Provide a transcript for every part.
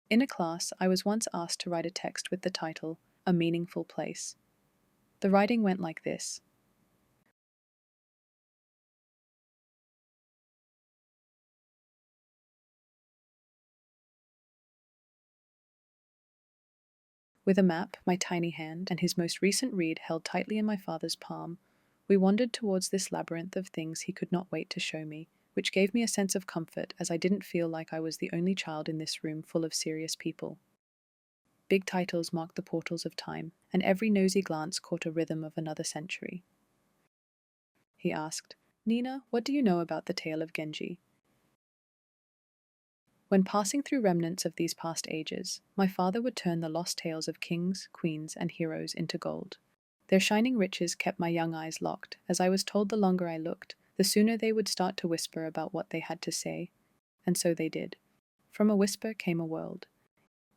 In a class, I was once asked to write a text with the title, A Meaningful Place. The writing went like this. With a map, my tiny hand, and his most recent read held tightly in my father's palm, we wandered towards this labyrinth of things he could not wait to show me, which gave me a sense of comfort as I didn't feel like I was the only child in this room full of serious people. Big titles marked the portals of time, and every nosy glance caught a rhythm of another century. He asked, Nina, what do you know about the tale of Genji? When passing through remnants of these past ages, my father would turn the lost tales of kings, queens, and heroes into gold. Their shining riches kept my young eyes locked, as I was told the longer I looked, the sooner they would start to whisper about what they had to say. And so they did. From a whisper came a world.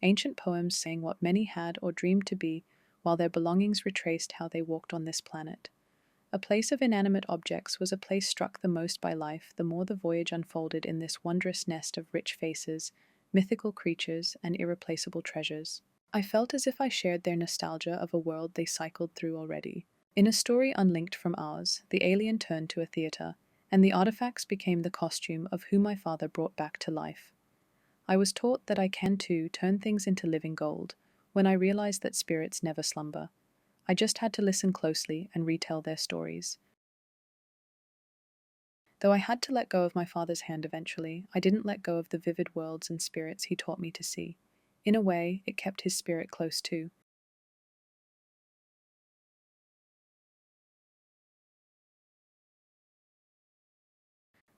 Ancient poems saying what many had or dreamed to be, while their belongings retraced how they walked on this planet. A place of inanimate objects was a place struck the most by life the more the voyage unfolded in this wondrous nest of rich faces, mythical creatures, and irreplaceable treasures. I felt as if I shared their nostalgia of a world they cycled through already. In a story unlinked from ours, the alien turned to a theater, and the artifacts became the costume of who my father brought back to life. I was taught that I can too turn things into living gold, when I realized that spirits never slumber. I just had to listen closely and retell their stories. Though I had to let go of my father's hand eventually, I didn't let go of the vivid worlds and spirits he taught me to see. In a way, it kept his spirit close too.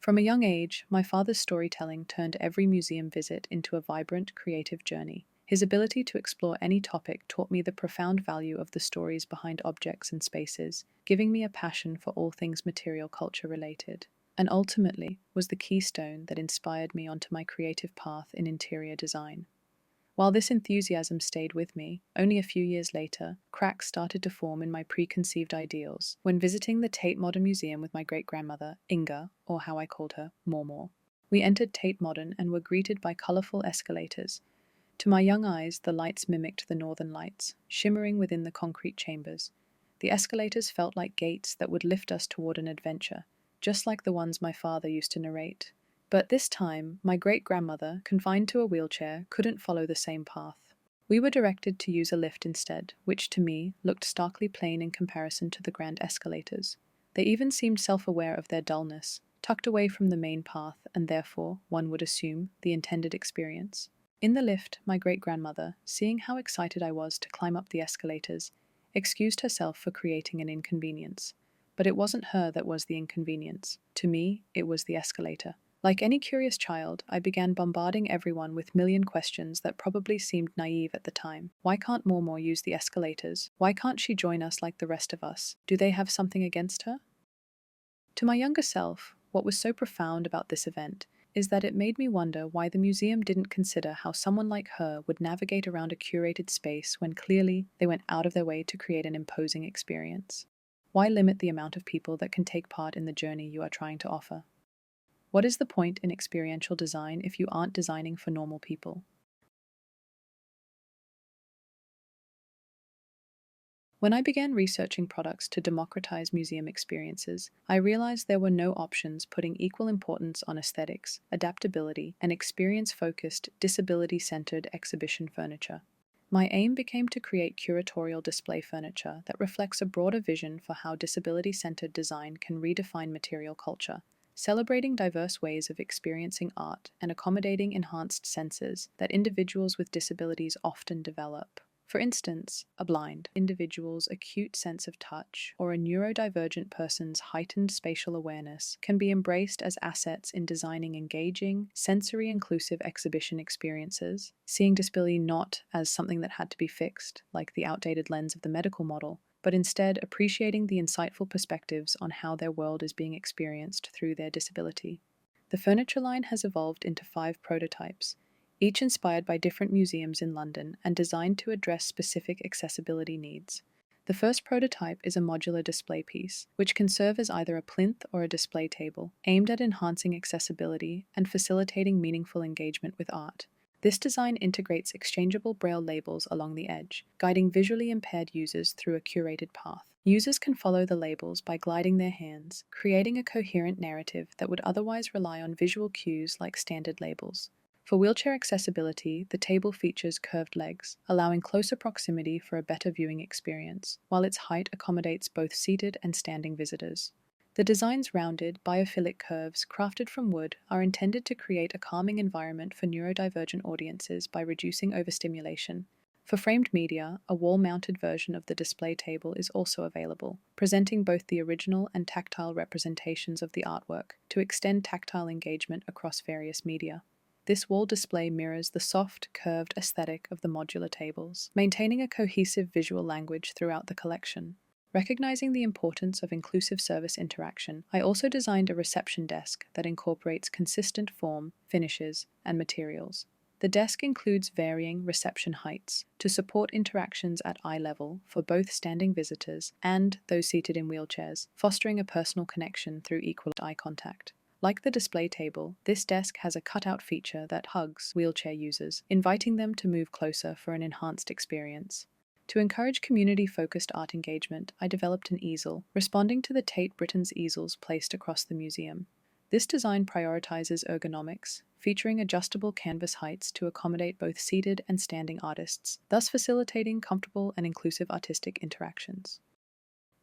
From a young age, my father's storytelling turned every museum visit into a vibrant, creative journey. His ability to explore any topic taught me the profound value of the stories behind objects and spaces, giving me a passion for all things material culture related, and ultimately was the keystone that inspired me onto my creative path in interior design. While this enthusiasm stayed with me, only a few years later, cracks started to form in my preconceived ideals when visiting the Tate Modern Museum with my great-grandmother, Inga, or how I called her, Mormor. We entered Tate Modern and were greeted by colorful escalators. To my young eyes, the lights mimicked the northern lights, shimmering within the concrete chambers. The escalators felt like gates that would lift us toward an adventure, just like the ones my father used to narrate. But this time, my great-grandmother, confined to a wheelchair, couldn't follow the same path. We were directed to use a lift instead, which to me looked starkly plain in comparison to the grand escalators. They even seemed self-aware of their dullness, tucked away from the main path and therefore, one would assume, the intended experience. In the lift, my great-grandmother, seeing how excited I was to climb up the escalators, excused herself for creating an inconvenience. But it wasn't her that was the inconvenience. To me, it was the escalator. Like any curious child, I began bombarding everyone with million questions that probably seemed naive at the time. Why can't Mormor use the escalators? Why can't she join us like the rest of us? Do they have something against her? To my younger self, what was so profound about this event is that it made me wonder why the museum didn't consider how someone like her would navigate around a curated space when clearly they went out of their way to create an imposing experience. Why limit the amount of people that can take part in the journey you are trying to offer? What is the point in experiential design if you aren't designing for normal people? When I began researching products to democratize museum experiences, I realized there were no options putting equal importance on aesthetics, adaptability, and experience-focused, disability-centered exhibition furniture. My aim became to create curatorial display furniture that reflects a broader vision for how disability-centered design can redefine material culture, celebrating diverse ways of experiencing art and accommodating enhanced senses that individuals with disabilities often develop. For instance, a blind individual's acute sense of touch or a neurodivergent person's heightened spatial awareness can be embraced as assets in designing engaging, sensory-inclusive exhibition experiences, seeing disability not as something that had to be fixed, like the outdated lens of the medical model, but instead appreciating the insightful perspectives on how their world is being experienced through their disability. The furniture line has evolved into 5 prototypes, each inspired by different museums in London and designed to address specific accessibility needs. The first prototype is a modular display piece, which can serve as either a plinth or a display table, aimed at enhancing accessibility and facilitating meaningful engagement with art. This design integrates exchangeable braille labels along the edge, guiding visually impaired users through a curated path. Users can follow the labels by gliding their hands, creating a coherent narrative that would otherwise rely on visual cues like standard labels. For wheelchair accessibility, the table features curved legs, allowing closer proximity for a better viewing experience, while its height accommodates both seated and standing visitors. The design's rounded, biophilic curves, crafted from wood, are intended to create a calming environment for neurodivergent audiences by reducing overstimulation. For framed media, a wall-mounted version of the display table is also available, presenting both the original and tactile representations of the artwork to extend tactile engagement across various media. This wall display mirrors the soft, curved aesthetic of the modular tables, maintaining a cohesive visual language throughout the collection. Recognizing the importance of inclusive service interaction, I also designed a reception desk that incorporates consistent form, finishes, and materials. The desk includes varying reception heights to support interactions at eye level for both standing visitors and those seated in wheelchairs, fostering a personal connection through equal eye contact. Like the display table, this desk has a cutout feature that hugs wheelchair users, inviting them to move closer for an enhanced experience. To encourage community-focused art engagement, I developed an easel, responding to the Tate Britain's easels placed across the museum. This design prioritizes ergonomics, featuring adjustable canvas heights to accommodate both seated and standing artists, thus facilitating comfortable and inclusive artistic interactions.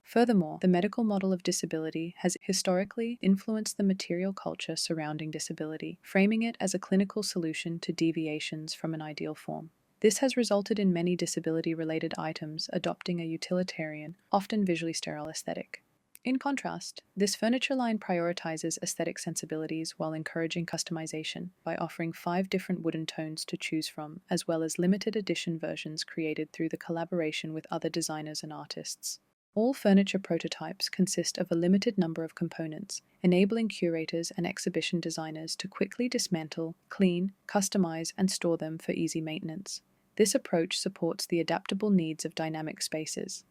Furthermore, the medical model of disability has historically influenced the material culture surrounding disability, framing it as a clinical solution to deviations from an ideal form. This has resulted in many disability-related items adopting a utilitarian, often visually sterile aesthetic. In contrast, this furniture line prioritizes aesthetic sensibilities while encouraging customization by offering 5 different wooden tones to choose from, as well as limited edition versions created through the collaboration with other designers and artists. All furniture prototypes consist of a limited number of components, enabling curators and exhibition designers to quickly dismantle, clean, customize, and store them for easy maintenance. This approach supports the adaptable needs of dynamic spaces.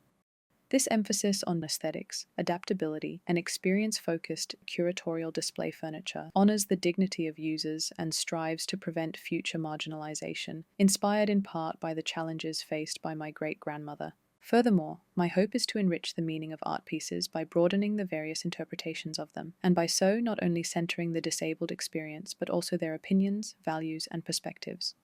This emphasis on aesthetics, adaptability, and experience-focused curatorial display furniture honors the dignity of users and strives to prevent future marginalization, inspired in part by the challenges faced by my great-grandmother. Furthermore, my hope is to enrich the meaning of art pieces by broadening the various interpretations of them, and by so not only centering the disabled experience but also their opinions, values, and perspectives.